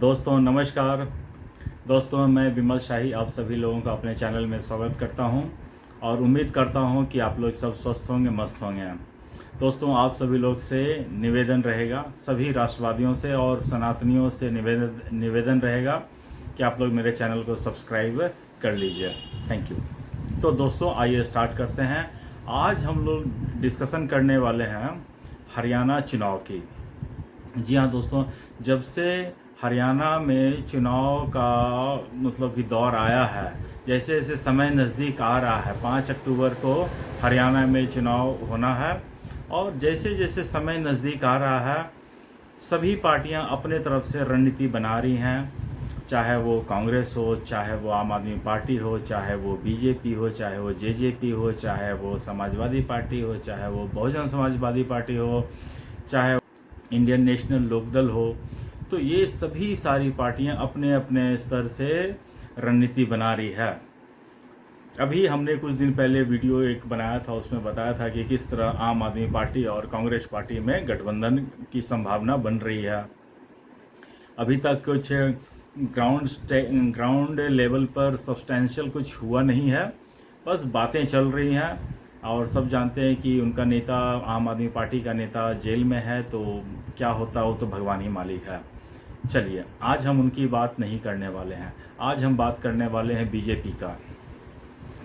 दोस्तों नमस्कार। दोस्तों मैं विमल शाही आप सभी लोगों का अपने चैनल में स्वागत करता हूं और उम्मीद करता हूं कि आप लोग सब स्वस्थ होंगे, मस्त होंगे। दोस्तों आप सभी लोग से निवेदन रहेगा, सभी राष्ट्रवादियों से और सनातनियों से निवेदन रहेगा कि आप लोग मेरे चैनल को सब्सक्राइब कर लीजिए। Thank you. तो दोस्तों आइए स्टार्ट करते हैं। आज हम लोग डिस्कशन करने वाले हैं हरियाणा चुनाव की। जी हाँ दोस्तों, जब से हरियाणा में चुनाव का मतलब कि दौर आया है, जैसे जैसे समय नज़दीक आ रहा है, 5 अक्टूबर को हरियाणा में चुनाव होना है और जैसे जैसे समय नज़दीक आ रहा है सभी पार्टियां अपने तरफ से रणनीति बना रही हैं। चाहे वो कांग्रेस हो, चाहे वो आम आदमी पार्टी हो, चाहे वो बीजेपी हो, चाहे वो जेजेपी हो, चाहे वो समाजवादी पार्टी हो, चाहे वो बहुजन समाजवादी पार्टी हो, चाहे इंडियन नेशनल लोकदल हो। तो ये सभी सारी पार्टियां अपने अपने स्तर से रणनीति बना रही है। अभी हमने कुछ दिन पहले वीडियो एक बनाया था, उसमें बताया था कि किस तरह आम आदमी पार्टी और कांग्रेस पार्टी में गठबंधन की संभावना बन रही है। अभी तक कुछ ग्राउंड लेवल पर सब्सटेंशियल कुछ हुआ नहीं है, बस बातें चल रही हैं और सब जानते हैं कि उनका नेता, आम आदमी पार्टी का नेता जेल में है, तो क्या होता हो तो भगवान ही मालिक है। चलिए आज हम उनकी बात नहीं करने वाले हैं, आज हम बात करने वाले हैं बीजेपी का।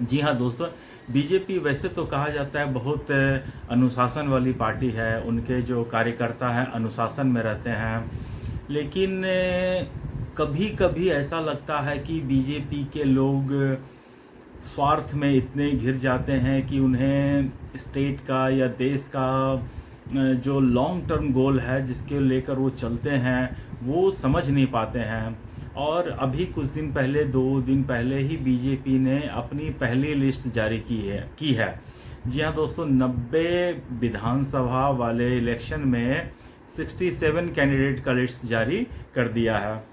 जी हाँ दोस्तों, बीजेपी वैसे तो कहा जाता है बहुत अनुशासन वाली पार्टी है, उनके जो कार्यकर्ता हैं अनुशासन में रहते हैं, लेकिन कभी कभी ऐसा लगता है कि बीजेपी के लोग स्वार्थ में इतने घिर जाते हैं कि उन्हें स्टेट का या देश का जो लॉन्ग टर्म गोल है जिसके लेकर वो चलते हैं वो समझ नहीं पाते हैं। और अभी कुछ दिन पहले, 2 दिन पहले ही बीजेपी ने अपनी पहली लिस्ट जारी की है। जी हाँ दोस्तों, 90 विधानसभा वाले इलेक्शन में 67 कैंडिडेट का लिस्ट जारी कर दिया है।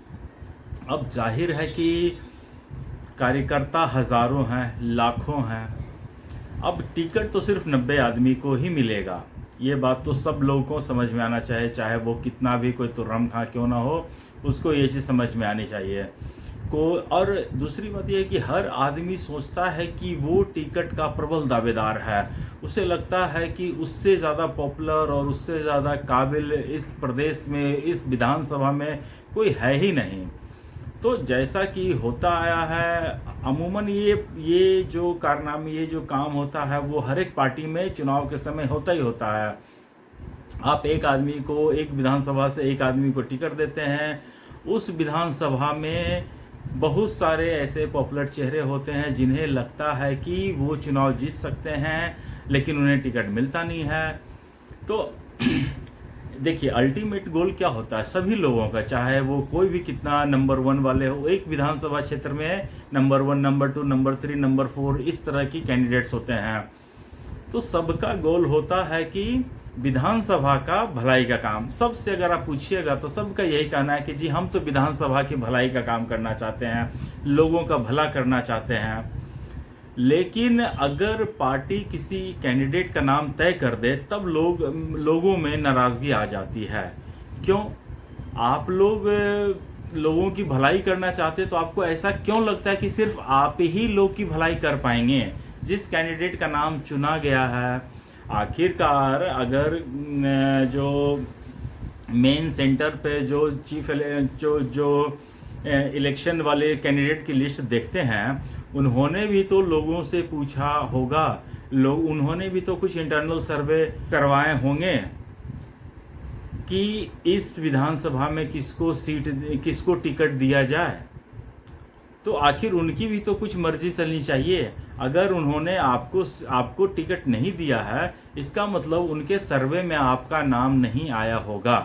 अब जाहिर है कि कार्यकर्ता हजारों हैं, लाखों हैं। अब टिकट तो सिर्फ 90 आदमी को ही मिलेगा, ये बात तो सब लोगों को समझ में आना चाहिए, चाहे वो कितना भी कोई तुर्रम खा क्यों ना हो, उसको ये चीज़ समझ में आनी चाहिए को। और दूसरी बात यह है कि हर आदमी सोचता है कि वो टिकट का प्रबल दावेदार है, उसे लगता है कि उससे ज़्यादा पॉपुलर और उससे ज़्यादा काबिल इस प्रदेश में, इस विधानसभा में कोई है ही नहीं। तो जैसा कि होता आया है अमूमन ये जो कारनामे, ये जो काम होता है वो हर एक पार्टी में चुनाव के समय होता ही होता है। आप एक आदमी को, एक विधानसभा से एक आदमी को टिकट देते हैं, उस विधानसभा में बहुत सारे ऐसे पॉपुलर चेहरे होते हैं जिन्हें लगता है कि वो चुनाव जीत सकते हैं, लेकिन उन्हें टिकट मिलता नहीं है। तो देखिए अल्टीमेट गोल क्या होता है सभी लोगों का, चाहे वो कोई भी कितना नंबर 1 वाले हो, एक विधानसभा क्षेत्र में नंबर 1, नंबर 2, नंबर 3, नंबर 4 इस तरह की कैंडिडेट्स होते हैं। तो सबका गोल होता है कि विधानसभा का भलाई का काम। सबसे अगर आप पूछिएगा तो सबका यही कहना है कि जी हम तो विधानसभा की भलाई का काम करना चाहते हैं, लोगों का भला करना चाहते हैं। लेकिन अगर पार्टी किसी कैंडिडेट का नाम तय कर दे तब लोगों में नाराजगी आ जाती है। क्यों? आप लोगों की भलाई करना चाहते तो आपको ऐसा क्यों लगता है कि सिर्फ आप ही लोग की भलाई कर पाएंगे? जिस कैंडिडेट का नाम चुना गया है, आखिरकार अगर जो मेन सेंटर पे जो जो इलेक्शन वाले कैंडिडेट की लिस्ट देखते हैं, उन्होंने भी तो लोगों से पूछा होगा, उन्होंने भी तो कुछ इंटरनल सर्वे करवाए होंगे कि इस विधानसभा में किसको टिकट दिया जाए। तो आखिर उनकी भी तो कुछ मर्जी चलनी चाहिए। अगर उन्होंने आपको टिकट नहीं दिया है, इसका मतलब उनके सर्वे में आपका नाम नहीं आया होगा।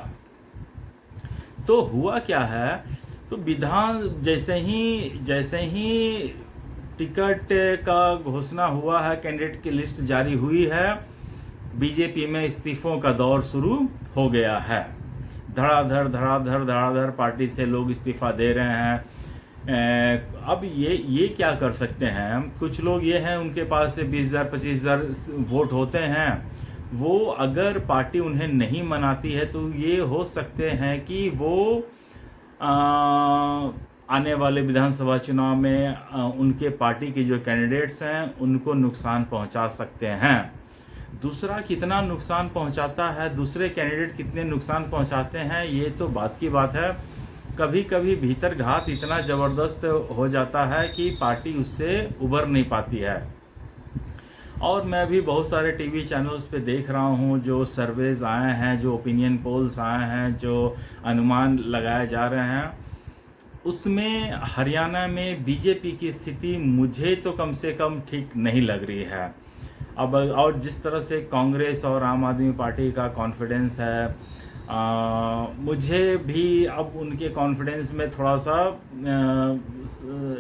तो हुआ क्या है, तो जैसे ही टिकट का घोषणा हुआ है, कैंडिडेट की लिस्ट जारी हुई है, बीजेपी में इस्तीफों का दौर शुरू हो गया है। धड़ाधड़ पार्टी से लोग इस्तीफा दे रहे हैं। अब ये क्या कर सकते हैं, कुछ लोग ये हैं उनके पास से 20,000 25,000 वोट होते हैं, वो अगर पार्टी उन्हें नहीं मनाती है तो ये हो सकते हैं कि वो आने वाले विधानसभा चुनाव में उनके पार्टी के जो कैंडिडेट्स हैं उनको नुकसान पहुंचा सकते हैं। दूसरा, कितना नुकसान पहुंचाता है, दूसरे कैंडिडेट कितने नुकसान पहुंचाते हैं, ये तो बात की बात है। कभी कभी भीतर घात इतना ज़बरदस्त हो जाता है कि पार्टी उससे उभर नहीं पाती है। और मैं भी बहुत सारे टीवी चैनल्स पे देख रहा हूँ, जो सर्वेज आए हैं, जो ओपिनियन पोल्स आए हैं, जो अनुमान लगाए जा रहे हैं, उसमें हरियाणा में बीजेपी की स्थिति मुझे तो कम से कम ठीक नहीं लग रही है। अब और जिस तरह से कांग्रेस और आम आदमी पार्टी का कॉन्फिडेंस है, मुझे भी अब उनके कॉन्फिडेंस में थोड़ा सा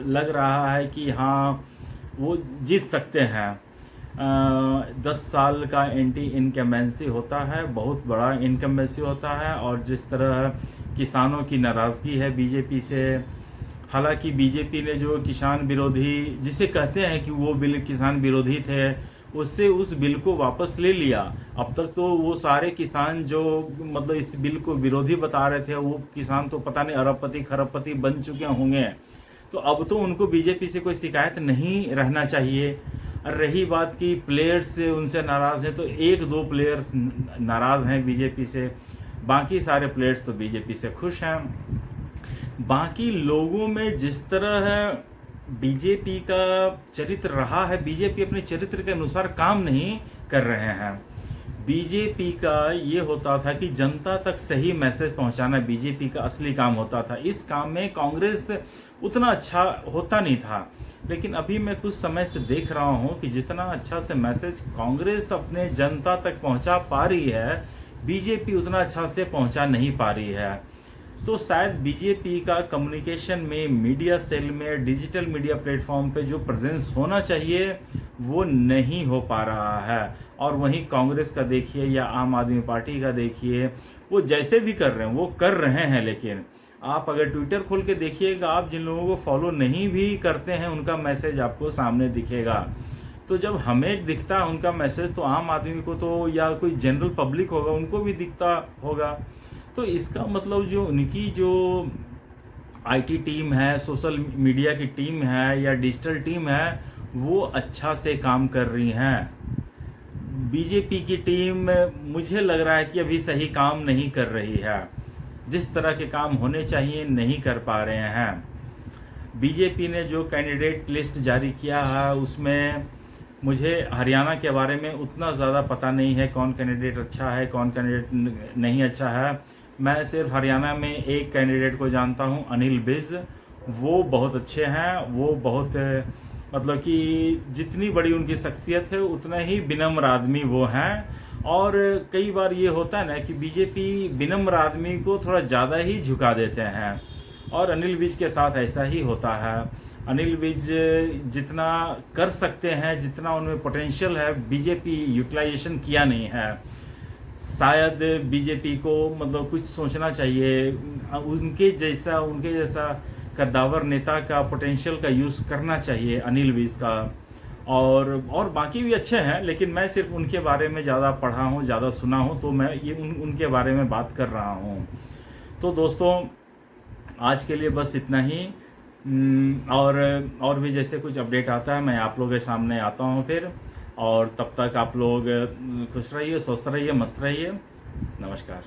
लग रहा है कि हाँ, वो जीत सकते हैं। 10 साल का एंटी इनकम्बेंसी होता है, बहुत बड़ा इनकम्बेंसी होता है। और जिस तरह किसानों की नाराज़गी है बीजेपी से, हालांकि बीजेपी ने जो किसान विरोधी, जिसे कहते हैं कि वो बिल किसान विरोधी थे, उससे उस बिल को वापस ले लिया। अब तक तो वो सारे किसान जो मतलब इस बिल को विरोधी बता रहे थे, वो किसान तो पता नहीं अरबपति खरबपति बन चुके होंगे। तो अब तो उनको बीजेपी से कोई शिकायत नहीं रहना चाहिए। रही बात की प्लेयर्स से उनसे नाराज़ हैं, तो 1-2 प्लेयर्स नाराज़ हैं बीजेपी से, बाकी सारे प्लेयर्स तो बीजेपी से खुश हैं। बाकी लोगों में जिस तरह बीजेपी का चरित्र रहा है, बीजेपी अपने चरित्र के अनुसार काम नहीं कर रहे हैं। बीजेपी का ये होता था कि जनता तक सही मैसेज पहुंचाना बीजेपी का असली काम होता था। इस काम में कांग्रेस उतना अच्छा होता नहीं था। लेकिन अभी मैं कुछ समय से देख रहा हूं कि जितना अच्छा से मैसेज कांग्रेस अपने जनता तक पहुंचा पा रही है, बीजेपी उतना अच्छा से पहुंचा नहीं पा रही है। तो शायद बीजेपी का कम्युनिकेशन में, मीडिया सेल में, डिजिटल मीडिया प्लेटफॉर्म पे जो प्रेजेंस होना चाहिए वो नहीं हो पा रहा है। और वहीं कांग्रेस का देखिए या आम आदमी पार्टी का देखिए, वो जैसे भी कर रहे हैं वो कर रहे हैं। लेकिन आप अगर ट्विटर खोल के देखिएगा, आप जिन लोगों को फॉलो नहीं भी करते हैं उनका मैसेज आपको सामने दिखेगा। तो जब हमें दिखता है उनका मैसेज, तो आम आदमी को तो, या कोई जनरल पब्लिक होगा, उनको भी दिखता होगा। तो इसका मतलब जो उनकी जो आईटी टीम है, सोशल मीडिया की टीम है या डिजिटल टीम है, वो अच्छा से काम कर रही हैं। बीजेपी की टीम मुझे लग रहा है कि अभी सही काम नहीं कर रही है, जिस तरह के काम होने चाहिए नहीं कर पा रहे हैं। बीजेपी ने जो कैंडिडेट लिस्ट जारी किया है, उसमें मुझे हरियाणा के बारे में उतना ज़्यादा पता नहीं है, कौन कैंडिडेट अच्छा है कौन कैंडिडेट नहीं अच्छा है। मैं सिर्फ हरियाणा में एक कैंडिडेट को जानता हूं, अनिल विज। वो बहुत अच्छे हैं, वो बहुत मतलब कि जितनी बड़ी उनकी शख्सियत है उतना ही विनम्र आदमी वो हैं। और कई बार ये होता है ना कि बीजेपी विनम्र आदमी को थोड़ा ज़्यादा ही झुका देते हैं, और अनिल विज के साथ ऐसा ही होता है। अनिल विज जितना कर सकते हैं, जितना उनमें पोटेंशियल है, बीजेपी यूटिलाइजेशन किया नहीं है। शायद बीजेपी को मतलब कुछ सोचना चाहिए, उनके जैसा कद्दावर नेता का पोटेंशियल का यूज़ करना चाहिए अनिल विज का। और बाकी भी अच्छे हैं, लेकिन मैं सिर्फ उनके बारे में ज़्यादा पढ़ा हूँ, ज़्यादा सुना हूँ, तो मैं ये उनके बारे में बात कर रहा हूँ। तो दोस्तों, आज के लिए बस इतना ही। और भी जैसे कुछ अपडेट आता है मैं आप लोगों के सामने आता हूँ फिर। और तब तक आप लोग खुश रहिए, स्वस्थ रहिए, मस्त रहिए। नमस्कार।